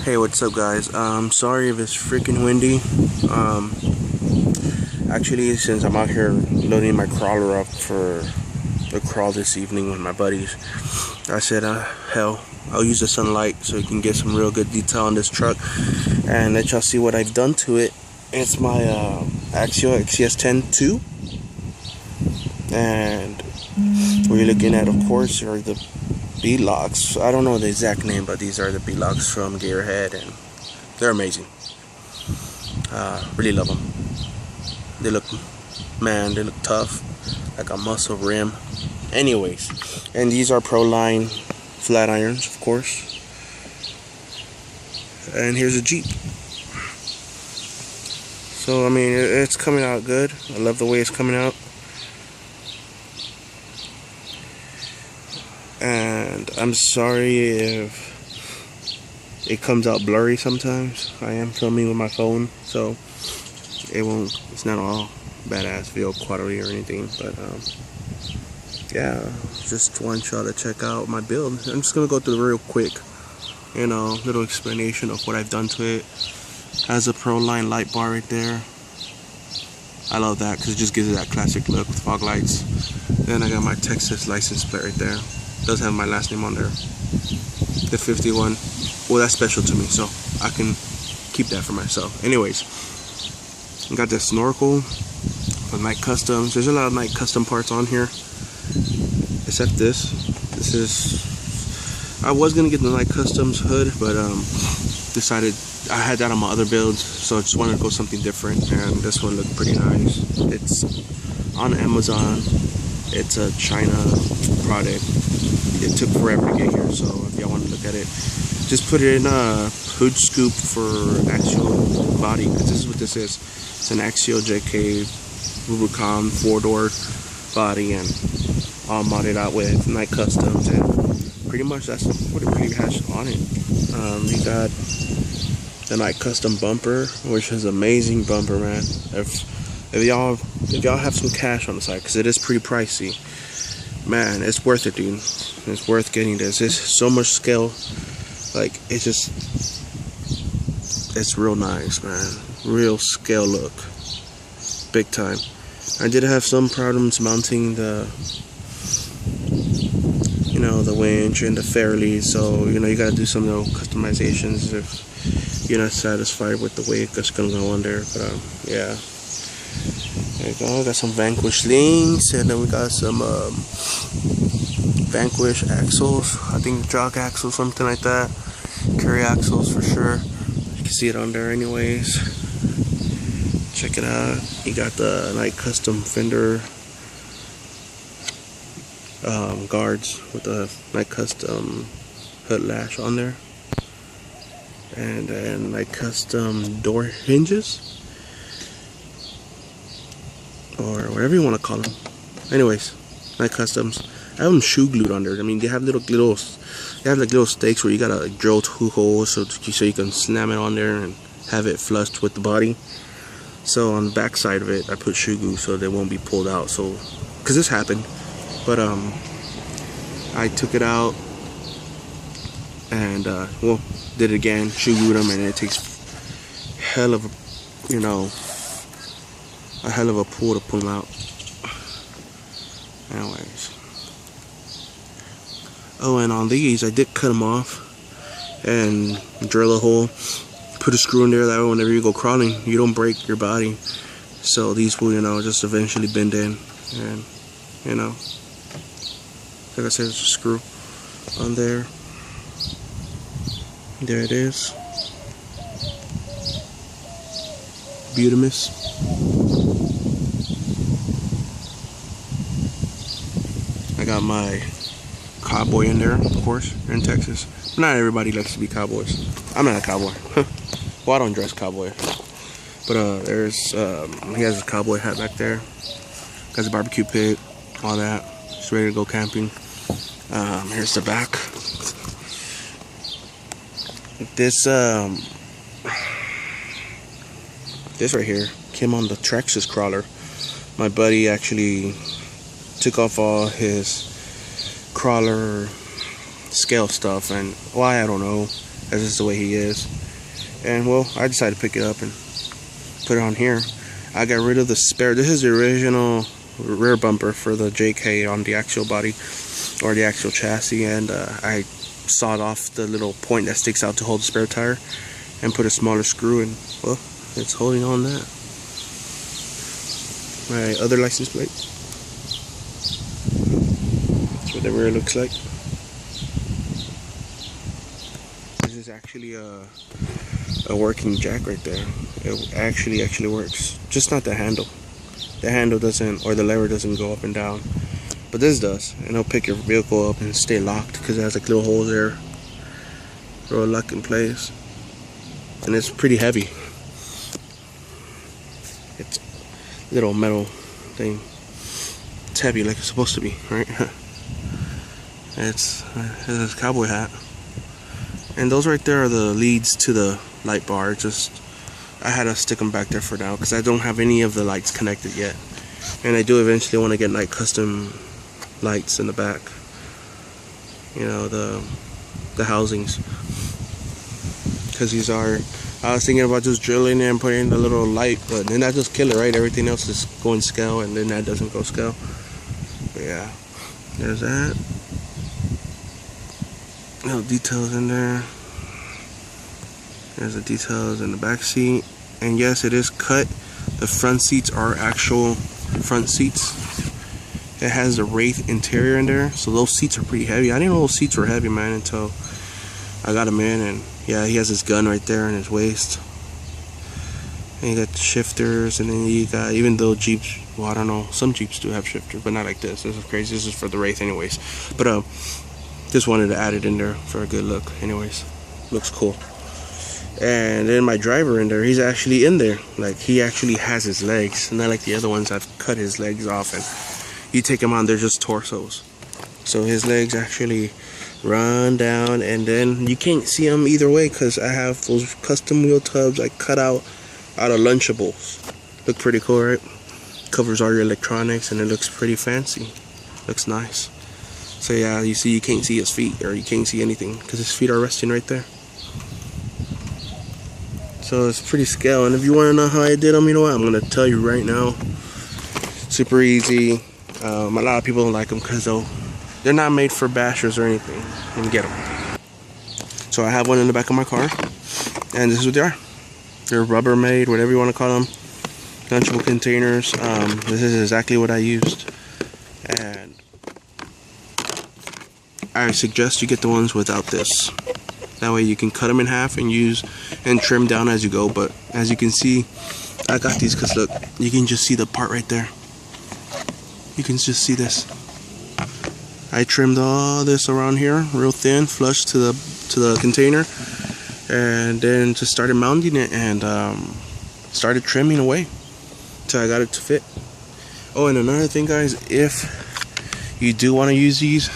Hey, what's up, guys? Sorry if it's freaking windy. Actually, since I'm out here loading my crawler up for the crawl this evening with my buddies, I said, hell, I'll use the sunlight so you can get some real good detail on this truck and let y'all see what I've done to it. It's my Axial Scx10 2, and what you're looking at, of course, are the B-locks. I don't know the exact name, but these are the B-locks from Gearhead, and they're amazing. Really love them. They look tough, like a muscle rim. Anyways, and these are Proline flat irons, of course. And here's a Jeep. So I mean, it's coming out good. I love the way it's coming out. And I'm sorry if it comes out blurry sometimes. I am filming with my phone, so it's not all badass video quality or anything, but yeah, just want y'all to check out my build. I'm just gonna go through real quick, little explanation of what I've done to it. Has a Proline light bar right there. I love that because it just gives it that classic look with fog lights. Then I got my Texas license plate right there. Does have my last name on there. The 51. Well, that's special to me, so I can keep that for myself. Anyways, I got this Snorkel with Night Customs. There's a lot of Night Custom parts on here, except this. This is. I was gonna get the Night Customs hood, but decided I had that on my other builds, so I just wanted to go something different. And this one looked pretty nice. It's on Amazon. It's a China product. It took forever to get here, so if y'all want to look at it, just put it in a hood scoop for Axial body, because this is what this is. It's an Axial JK Rubicon 4-door body, and all modded out with Night Customs, and pretty much that's what it really has on it. You got the Night Custom bumper, which is amazing bumper, man. If y'all have some cash on the side, because it is pretty pricey, man, it's worth it, dude. It's worth getting this. It's so much scale. Like, it's real nice, man. Real scale look. Big time. I did have some problems mounting the winch and the fairly, so you gotta do some little customizations if you're not satisfied with the way it's gonna go on there. But yeah. There you go. Got some Vanquish links, and then we got some Vanquish axles. I think jog axles, something like that. Carry axles for sure. You can see it on there anyways. Check it out. You got the Night Custom fender guards with the Night Custom hood lash on there. And then Night Custom door hinges, or whatever you want to call them. Anyways, Night Customs. I have them shoe glued on there. I mean, they have little stakes where you gotta drill 2 holes so you can slam it on there and have it flushed with the body. So on the back side of it, I put shoe glue so they won't be pulled out. So, cause this happened, but I took it out and did it again, shoe glued them, and it takes hell of a pull to pull them out. Anyways. Oh, and on these, I did cut them off and drill a hole, put a screw in there, that way whenever you go crawling, you don't break your body. So these will, just eventually bend in, and, like I said, there's a screw on there. There it is. Beautimus. I got my cowboy in there, of course, in Texas. Not everybody likes to be cowboys. I'm not a cowboy. Well, I don't dress cowboy. But he has a cowboy hat back there. Got his barbecue pit, all that. Just ready to go camping. Here's the back. This right here came on the Traxxas crawler. My buddy actually took off all his crawler scale stuff, and why, I don't know. That's just the way he is. And well, I decided to pick it up and put it on here. I got rid of the spare. This is the original rear bumper for the JK on the actual body or the actual chassis, and I sawed off the little point that sticks out to hold the spare tire and put a smaller screw in. Well, it's holding on that. My other license plate. That's what the rear looks like. This is actually a working jack right there. It actually works. Just not the handle. The handle doesn't, or the lever doesn't go up and down. But this does, and it'll pick your vehicle up and stay locked because it has like little holes there. It'll lock in place. And it's pretty heavy. It's a little metal thing. It's heavy like it's supposed to be, right? It's a cowboy hat. And those right there are the leads to the light bar. I had to stick them back there for now because I don't have any of the lights connected yet. And I do eventually want to get like custom lights in the back. You know, the housings. Because these are, I was thinking about just drilling and putting a little light, but then that just kill it, right? Everything else is going scale, and then that doesn't go scale. But yeah, there's that. Little details in there. There's the details in the back seat, and yes, it is cut. The front seats are actual front seats. It has the Wraith interior in there, so those seats are pretty heavy. I didn't know those seats were heavy, man, until I got them in, and yeah, he has his gun right there in his waist. And you got the shifters, and then you got, even though Jeeps, well, I don't know, some Jeeps do have shifters, but not like this. This is crazy. This is for the Wraith anyways. But just wanted to add it in there for a good look anyways. Looks cool. And then my driver in there, he's actually in there. Like, he actually has his legs, not like the other ones. I've cut his legs off, and you take him on, they're just torsos. So his legs actually run down, and then you can't see them either way because I have those custom wheel tubs I cut out of Lunchables. Look pretty cool, right? Covers all your electronics, and it looks pretty fancy. Looks nice. So yeah, you see, you can't see his feet, or you can't see anything because his feet are resting right there. So it's pretty scale, and if you want to know how I did them, you know what, I'm going to tell you right now. Super easy. A lot of people don't like them because they're not made for bashers or anything. Let me get them. So I have one in the back of my car, and this is what they are. They're Rubbermaid, whatever you want to call them. Lunchable containers. This is exactly what I used, and I suggest you get the ones without this. That way you can cut them in half and use and trim down as you go. But as you can see, I got these because look, you can just see the part right there. You can just see this. I trimmed all this around here real thin, flush to the container, and then just started mounting it and started trimming away till I got it to fit. Oh, and another thing, guys, if you do want to use these,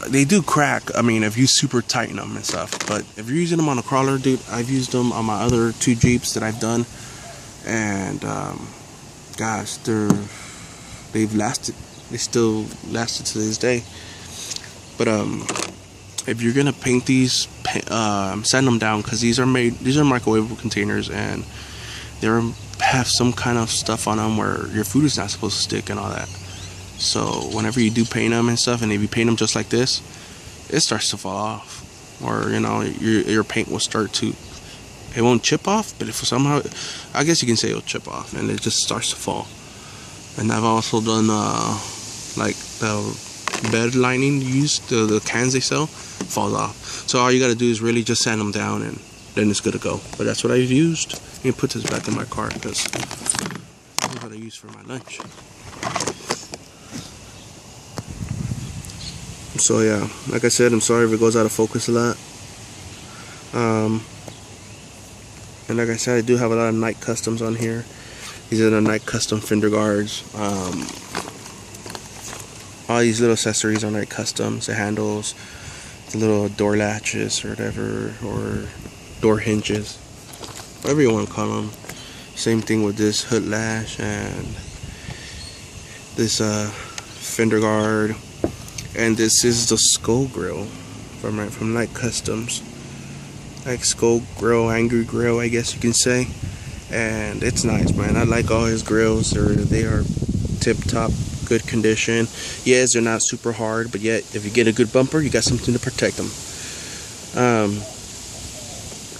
they do crack. I mean, if you super tighten them and stuff. But if you're using them on a crawler, dude, I've used them on my other 2 Jeeps that I've done, and gosh, they've lasted. They still lasted to this day. But if you're gonna paint these, sand them down, because these are microwavable containers, and they have some kind of stuff on them where your food is not supposed to stick and all that. So whenever you do paint them and stuff, and if you paint them just like this, it starts to fall off, or you know, your paint will start to, it won't chip off, but if somehow, I guess you can say it'll chip off, and it just starts to fall. And I've also done like the bed lining used, the cans they sell, falls off. So all you gotta do is really just sand them down, and then it's good to go. But that's what I've used. Let me put this back in my car because that's what I use for my lunch. So yeah, like I said, I'm sorry if it goes out of focus a lot. And like I said, I do have a lot of Night Customs on here. These are the Night Custom fender guards. All these little accessories are Night Customs. The handles, the little door latches or whatever, or door hinges, whatever you want to call them. Same thing with this hood latch and this fender guard. And this is the skull grill from Night Customs. Like Skull Grill, Angry Grill, I guess you can say. And it's nice, man. I like all his grills. They are tip-top, good condition. Yes, they're not super hard, but yet if you get a good bumper, you got something to protect them.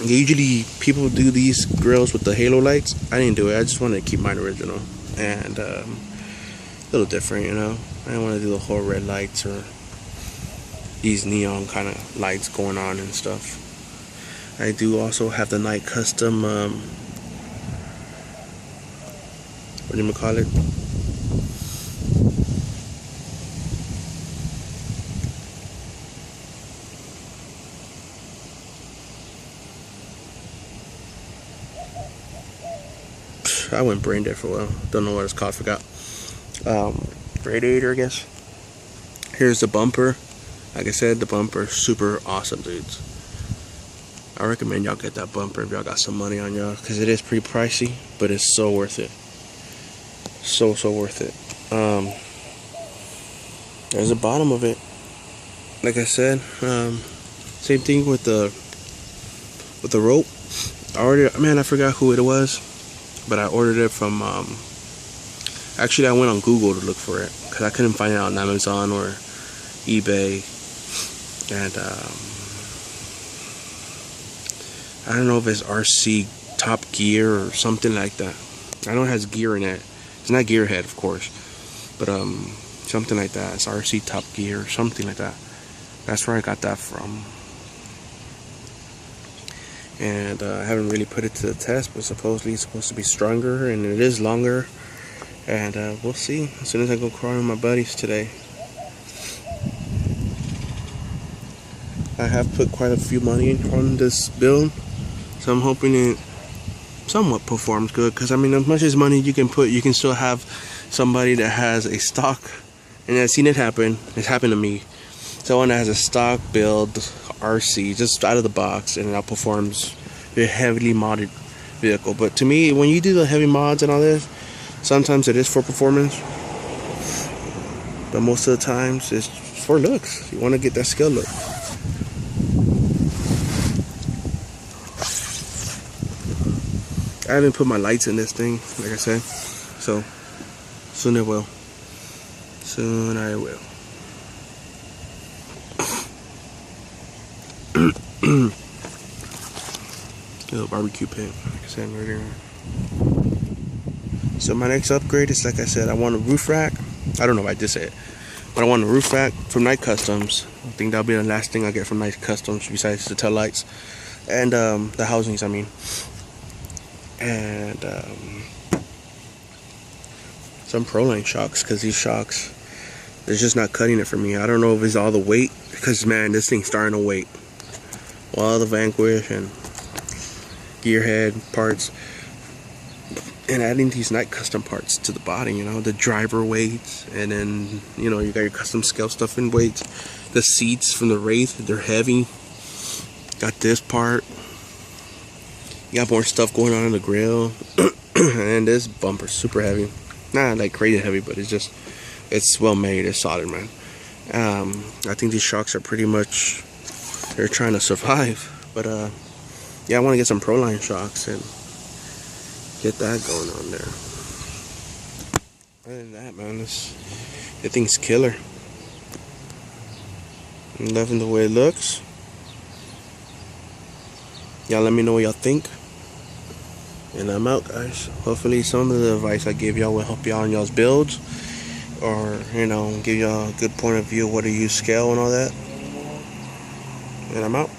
Usually people do these grills with the halo lights. I didn't do it. I just wanted to keep mine original and a little different, you know. I didn't want to do the whole red lights or these neon kind of lights going on and stuff. I do also have the Night Custom what do you call it? I went brain dead for a while. Don't know what it's called. Forgot. Radiator, I guess. Here's the bumper. Like I said, the bumper is super awesome, dudes. I recommend y'all get that bumper if y'all got some money on y'all, because it is pretty pricey, but it's so worth it. So worth it. There's the bottom of it. Like I said, same thing with the rope. I forgot who it was, but I ordered it from actually I went on Google to look for it because I couldn't find it on Amazon or eBay. And I don't know if it's RC Top Gear or something like that. I know it has gear in it. It's not Gearhead, of course, but something like that. It's RC Top Gear or something like that. That's where I got that from. And I haven't really put it to the test, but supposedly it's supposed to be stronger, and it is longer. And we'll see as soon as I go crawling with my buddies today. I have put quite a few money on this build, so I'm hoping it somewhat performs good. Because I mean, as much as money you can put, you can still have somebody that has a stock, and I've seen it happen. It's happened to me. Someone that has a stock build RC just out of the box, and it outperforms the heavily modded vehicle. But to me, when you do the heavy mods and all this, sometimes it is for performance, but most of the times it's for looks. You want to get that skill look. I haven't put my lights in this thing, like I said, so soon I will. Soon I will. Little barbecue pit, like I said earlier. So my next upgrade is, like I said, I want a roof rack. I don't know if I did say it, but I want a roof rack from Night Customs. I think that'll be the last thing I get from Night Customs besides the tail lights and the housings, I mean. And some Proline shocks, because these shocks, they're just not cutting it for me. I don't know if it's all the weight, because man, this thing's starting to weight. Well, the Vanquish and Gearhead parts, and adding these Night Custom parts to the body, you know, the driver weights, and then, you know, you got your custom scale stuff in weights. The seats from the Wraith, they're heavy. Got this part. You got more stuff going on in the grill. And this bumper's super heavy. Not like crazy heavy, but it's well made. It's solid, man. I think these shocks are pretty much, they're trying to survive. But yeah, I want to get some Proline shocks and get that going on there. Other than that, man, that thing's killer. I'm loving the way it looks. Y'all let me know what y'all think. And I'm out, guys. Hopefully some of the advice I gave y'all will help y'all in y'all's builds, or, you know, give y'all a good point of view of what to use scale and all that. And I'm out.